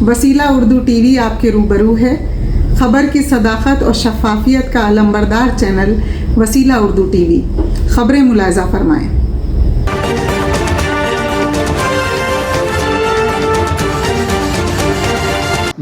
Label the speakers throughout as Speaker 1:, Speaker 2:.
Speaker 1: वसीला उर्दू टीवी आपके रूबरू है। खबर की सदाकत और शफाफियत का अलंबरदार चैनल वसीला उर्दू टीवी। खबरें मुलाजा फरमाएं।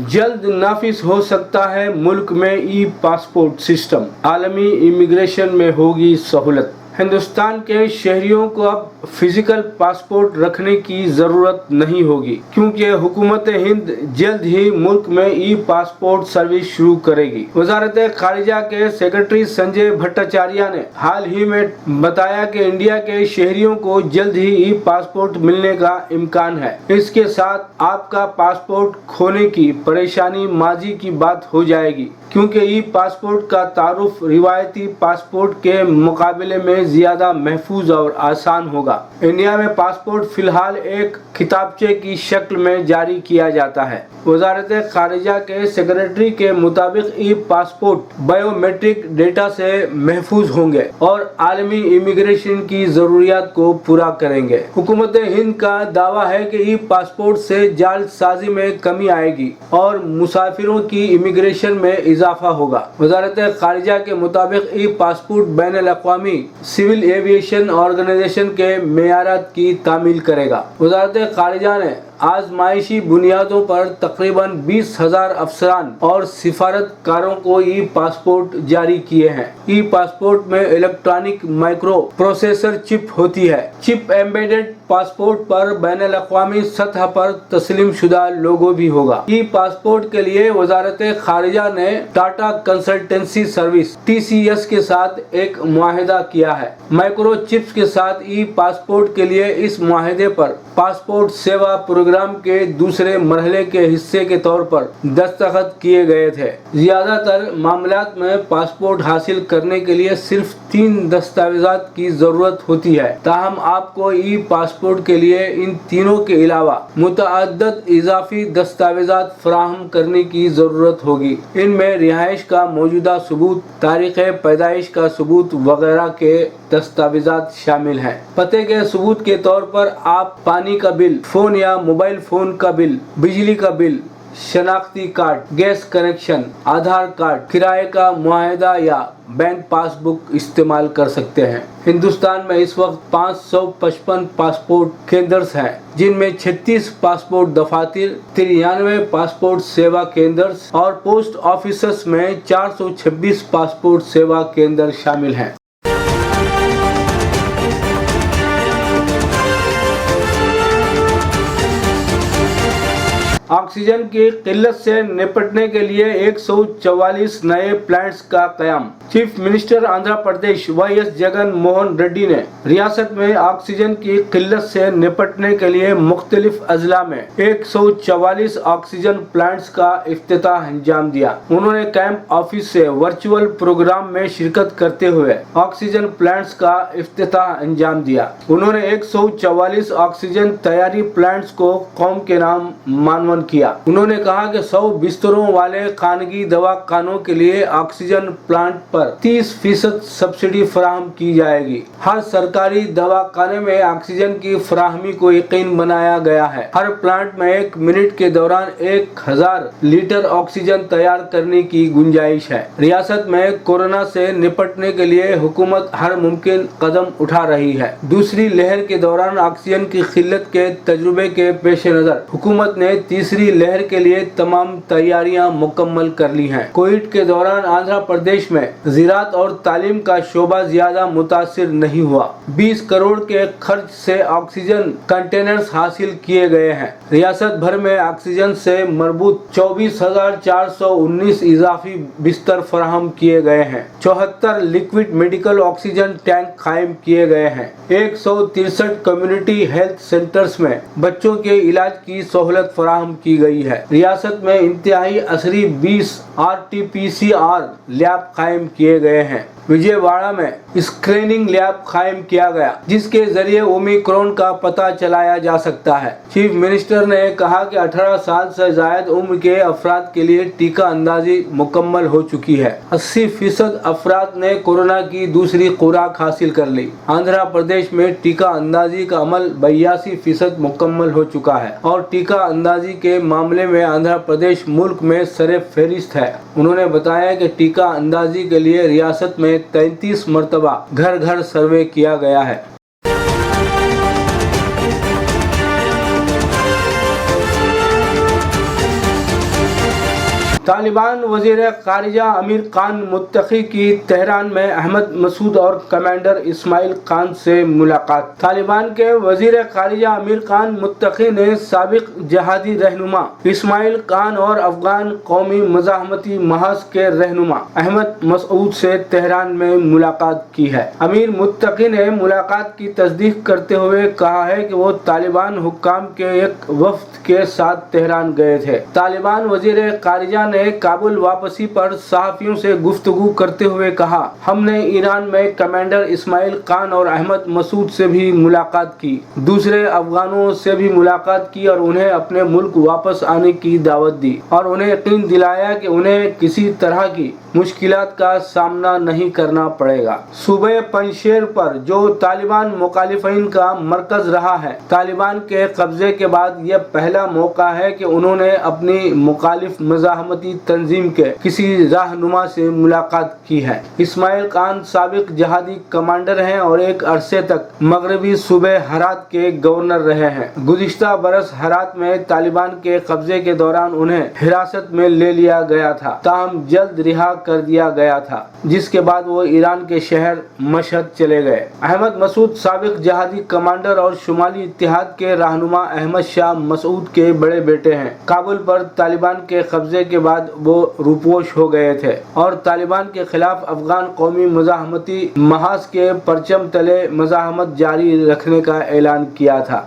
Speaker 2: जल्द नाफिज हो सकता है मुल्क में ई पासपोर्ट सिस्टम, आलमी इमिग्रेशन में होगी सहूलत। हिंदुस्तान के शहरियों को अब फिजिकल पासपोर्ट रखने की ज़रूरत नहीं होगी, क्योंकि हुकूमत हिंद जल्द ही मुल्क में ई पासपोर्ट सर्विस शुरू करेगी। वजारत खारिजा के सेक्रेटरी संजय भट्टाचार्य ने हाल ही में बताया कि इंडिया के शहरियों को जल्द ही ई पासपोर्ट मिलने का इम्कान है। इसके साथ आपका पासपोर्ट खोने की परेशानी माजी की बात हो जाएगी, क्योंकि ई पासपोर्ट का तारुफ रिवायती पासपोर्ट के मुकाबले में ज्यादा महफूज और आसान होगा। इंडिया में पासपोर्ट फिलहाल एक किताबचे की शक्ल में जारी किया जाता है। वजारत खारिजा के सेक्रेटरी के मुताबिक ई पासपोर्ट बायोमेट्रिक डेटा से महफूज होंगे और आलमी इमिग्रेशन की जरूरियात को पूरा करेंगे। हुकूमत हिंद का दावा है कि ई पासपोर्ट से जालसाजी में कमी आएगी और मुसाफिरों की इमिग्रेशन में इजाफा होगा। वजारत खारिजा के मुताबिक ई पासपोर्ट बैनुल-अक़वामी सिविल एविएशन ऑर्गेनाइजेशन के मेयारात की तामील करेगा। वजारत खारिजा ने आजमाइशी बुनियादों पर तकरीबन 20,000 अफसरान और सिफारतकारों को ई पासपोर्ट जारी किए हैं। ई पासपोर्ट में इलेक्ट्रॉनिक माइक्रो प्रोसेसर चिप होती है। चिप एम्बेडेड पासपोर्ट पर बैनुल-अक़वामी सतह पर तस्लीम शुदा लोगो भी होगा। ई पासपोर्ट के लिए वजारत खारिजा ने टाटा कंसल्टेंसी सर्विस TCS के साथ एक मुआहिदा किया है। माइक्रो चिप्स के साथ ई पासपोर्ट के लिए इस मुआहिदे पर पासपोर्ट सेवा प्रोग्राम के दूसरे मरहले के हिस्से के तौर पर दस्तखत किए गए थे। ज्यादातर मामलात में पासपोर्ट हासिल करने के लिए सिर्फ 3 दस्तावेजात की जरूरत होती है, ताहम आपको ई पासपोर्ट के लिए इन तीनों के अलावा मुतअद्दिद इजाफी दस्तावेजात फराहम करने की जरूरत होगी। इनमें रिहाइश का मौजूदा सबूत, तारीख पैदाइश का सबूत वगैरह के दस्तावेजात शामिल हैं। पते के सबूत के तौर पर आप पानी का बिल, फोन या मोबाइल फोन का बिल, बिजली का बिल, शनाख्ती कार्ड, गैस कनेक्शन, आधार कार्ड, किराए का मुआहिदा या बैंक पासबुक इस्तेमाल कर सकते हैं। हिंदुस्तान में इस वक्त 555 पासपोर्ट केंद्र हैं, जिनमें 36 पासपोर्ट दफातर, 93 पासपोर्ट सेवा केंद्र और पोस्ट ऑफिस में 426 पासपोर्ट सेवा केंद्र शामिल हैं। ऑक्सीजन की किल्लत से निपटने के लिए 144 नए प्लांट्स का क़याम। Chief minister Andhra Pradesh YS Jagan Mohan Reddy ने रियासत में ऑक्सीजन की किल्लत से निपटने के लिए मुख्तलिफ अजला में 144 ऑक्सीजन प्लांट्स का इफ्तिताह अंजाम दिया। उन्होंने कैंप ऑफिस से वर्चुअल प्रोग्राम में शिरकत करते हुए ऑक्सीजन प्लांट्स का इफ्तिताह अंजाम दिया। उन्होंने 144 ऑक्सीजन तैयारी प्लांट्स को कौम के नाम मानवन किया। उन्होंने कहा कि 100 बिस्तरों वाले खानगी दवाखानों के लिए ऑक्सीजन प्लांट पर 30% सब्सिडी फराहम की जाएगी। हर सरकारी दवाखाने में ऑक्सीजन की फराहमी को यकीन बनाया गया है। हर प्लांट में 1 मिनट के दौरान 1000 लीटर ऑक्सीजन तैयार करने की गुंजाइश है। रियासत में कोरोना से निपटने के लिए हुकूमत हर मुमकिन कदम उठा रही है। दूसरी लहर के दौरान ऑक्सीजन की किल्लत के तजुर्बे के पेश नजर हुकूमत ने तीसरी लहर के लिए तमाम तैयारियां मुकम्मल कर ली हैं। कोविड के दौरान आंध्र प्रदेश में ज़राअत और तालीम का शोबा ज्यादा मुतासिर नहीं हुआ। 20 करोड़ के खर्च से ऑक्सीजन कंटेनर्स हासिल किए गए हैं। रियासत भर में ऑक्सीजन से मरबूत 24,419 इजाफी बिस्तर फराहम किए गए हैं। 74 लिक्विड मेडिकल ऑक्सीजन टैंक कायम किए गए हैं। 163 कम्युनिटी हेल्थ सेंटर्स में बच्चों के इलाज की सहूलत फराहम की गई है। रियासत में इंतहाई असरी 20 RT-PCR लैब कायम किए गए हैं। विजयवाड़ा में स्क्रीनिंग लैब कायम किया गया, जिसके जरिए ओमिक्रॉन का पता चलाया जा सकता है। चीफ मिनिस्टर ने कहा कि 18 साल से जायद उम्र के अफराद के लिए टीका अंदाजी मुकम्मल हो चुकी है। 80% अफराद ने कोरोना की दूसरी खुराक हासिल कर ली। आंध्र प्रदेश में टीका अंदाजी का अमल 82% मुकम्मल हो चुका है और टीका अंदाजी के मामले में आंध्र प्रदेश मुल्क में सरे फहरिस्त है। उन्होंने बताया कि टीका अंदाजी के लिए रियासत में 33 मरतबा घर घर सर्वे किया गया है। तालिबान वजीर खारिजा अमीर खान मुत्तकी की तेहरान में अहमद मसूद और कमांडर इस्माइल खान से मुलाकात। तालिबान के वजीर खारिजा अमीर खान मुत्तकी ने साबिक जहादी रहनुमा इस्माइल खान और अफगान कौमी मज़ाहमती महाज के रहनुमा अहमद मसूद से तेहरान में मुलाकात की है। अमीर मुत्तकी ने मुलाकात की तस्दीक करते हुए कहा है कि वो तालिबान हुक्काम के एक वफ्द के साथ तेहरान गए थे। तालिबान वजीर खारिजा ने काबुल वापसी पर सहाफियों से गुफ्तगू करते हुए कहा, हमने ईरान में कमांडर इस्माइल खान और अहमद मसूद से भी मुलाकात की, दूसरे अफगानों से भी मुलाकात की और उन्हें अपने मुल्क वापस आने की दावत दी और उन्हें यकीन दिलाया कि उन्हें किसी तरह की मुश्किलात का सामना नहीं करना पड़ेगा। सूबे पंजशेर पर जो तालिबान मुखालिफिन का मरकज रहा है, तालिबान के कब्जे के बाद यह पहला मौका है कि उन्होंने अपनी मुखालिफ मज़ाहमती तंजीम के किसी रहनुमा से मुलाकात की है। इस्माइल खान साबिक जहादी कमांडर हैं और एक अरसे तक मगरबी सूबे हरात के गवर्नर रहे हैं। गुज़िश्ता बरस हरात में तालिबान के कब्जे के दौरान उन्हें हिरासत में ले लिया गया था, ताहम जल्द रिहा कर दिया गया था, जिसके बाद वो ईरान के शहर मशहद चले गए। अहमद मसूद साबिक जहादी कमांडर और शुमाली इत्तेहाद के रहनुमा अहमद शाह मसूद के बड़े बेटे हैं। काबुल पर तालिबान के कब्जे के बाद वो रूपोश हो गए थे और तालिबान के खिलाफ अफगान कौमी मज़ाहमती महाज के परचम तले मज़ाहमत जारी रखने का ऐलान किया था।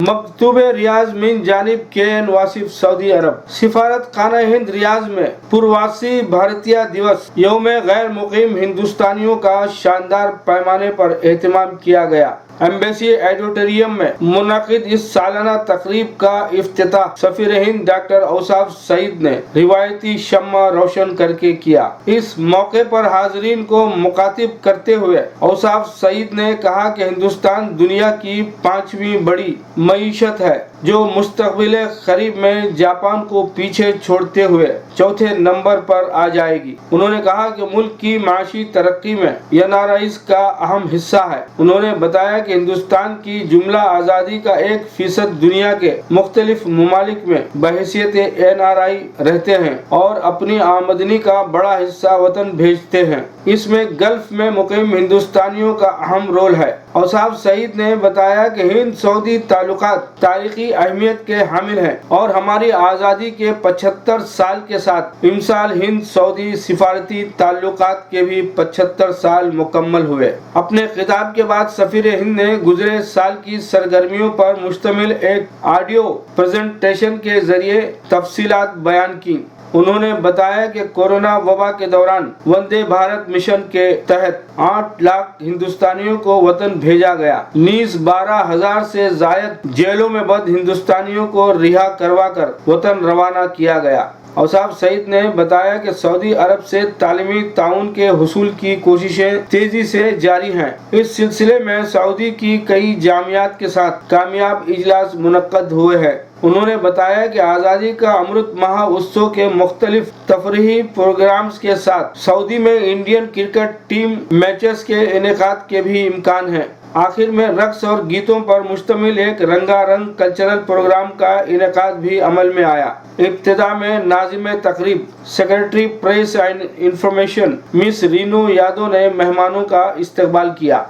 Speaker 2: मकतूब रियाज मिन जानिब KN वासिफ सऊदी अरब। सिफारत खाना हिंद रियाज में पूर्ववासी भारतीय दिवस यौम गैर मुकीम हिंदुस्तानियों का शानदार पैमाने पर एहतमाम किया गया। एम्बेसी ऑडिटोरियम में मुनक़िद इस सालाना तकरीब का इफ्तिताह सफीर हिंद डॉक्टर औसाफ सईद ने रिवायती शम्मा रोशन करके किया। इस मौके पर हाज़रीन को मुखातिब करते हुए औसाफ सईद ने कहा कि हिंदुस्तान दुनिया की 5वीं बड़ी मईशत है, जो मुस्तक़बिल करीब में जापान को पीछे छोड़ते हुए चौथे नंबर पर आ जाएगी। उन्होंने कहा कि मुल्क की माशी तरक्की में NRIs का अहम हिस्सा है। उन्होंने बताया कि हिंदुस्तान की जुमला आज़ादी का 1% दुनिया के मुख्तलिफ ममालिक में बहैसियत NRI रहते हैं और अपनी आमदनी का बड़ा हिस्सा वतन भेजते हैं। इसमें गल्फ में मुकीम हिंदुस्तानियों का अहम रोल है। औसाफ सईद ने बताया कि हिंद सऊदी ताल्लुकात तारीखी अहमियत के हामिल हैं और हमारी आज़ादी के 75 साल के साथ इमसाल हिंद सऊदी सिफारती ताल्लुकात के भी 75 साल मुकम्मल हुए। अपने खिताब के बाद सफीर हिंद ने गुजरे साल की सरगर्मियों पर मुश्तमिल एक ऑडियो प्रेजेंटेशन के जरिए तफसीलात बयान की। उन्होंने बताया कि कोरोना वबा के दौरान वंदे भारत मिशन के तहत 8 लाख हिंदुस्तानियों को वतन भेजा गया। नीज 12,000 से जायद जेलों में बंद हिंदुस्तानियों को रिहा करवा कर वतन रवाना किया गया। औसाफ सईद ने बताया कि सऊदी अरब से तालीमी ताउन के हुसूल की कोशिशें तेजी से जारी हैं। इस सिलसिले में सऊदी की कई जामियात के साथ कामयाब इजलास मुनक्कद हुए हैं। उन्होंने बताया कि आज़ादी का अमृत महोत्सव के मुख्तलिफ तफरीही प्रोग्राम्स के साथ सऊदी में इंडियन क्रिकेट टीम मैचेस के इनेकाद के भी इम्कान है। आखिर में रक्स और गीतों पर मुश्तमिल एक रंगारंग कल्चरल प्रोग्राम का इनेकाद भी अमल में आया। इब्तिदा में नाज़िम तकरीब secretary press and information miss Renu Yadav ने मेहमानों का इस्तकबाल किया।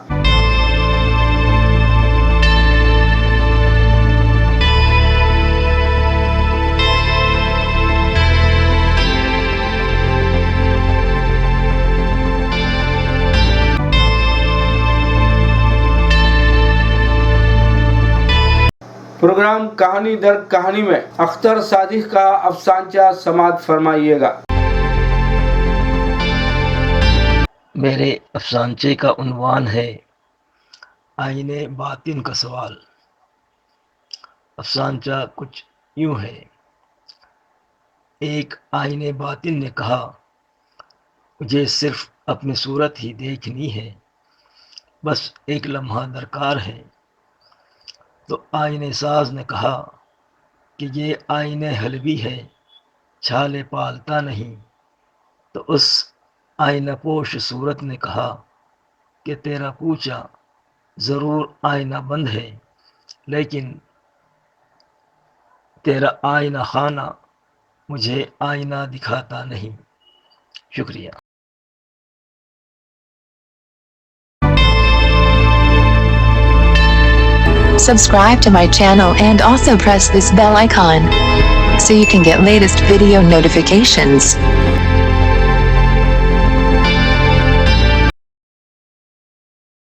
Speaker 2: प्रोग्राम कहानी दर कहानी में अख्तर सादिक का अफसानचा समाअत फरमाइएगा।
Speaker 3: मेरे अफसानचे का उन्वान है आईने बातिन का सवाल। अफसानचा कुछ यूं है। एक आईने बातिन ने कहा, मुझे सिर्फ अपनी सूरत ही देखनी है, बस एक लम्हा दरकार है। तो आईने साज ने कहा कि ये आईने हलवी है, छाले पालता नहीं। तो उस आईना पोश सूरत ने कहा कि तेरा पूछा ज़रूर आईना बंद है, लेकिन तेरा आईना खाना मुझे आईना दिखाता नहीं। शुक्रिया।
Speaker 4: Subscribe to my channel and also press this bell icon so you can get latest video notifications.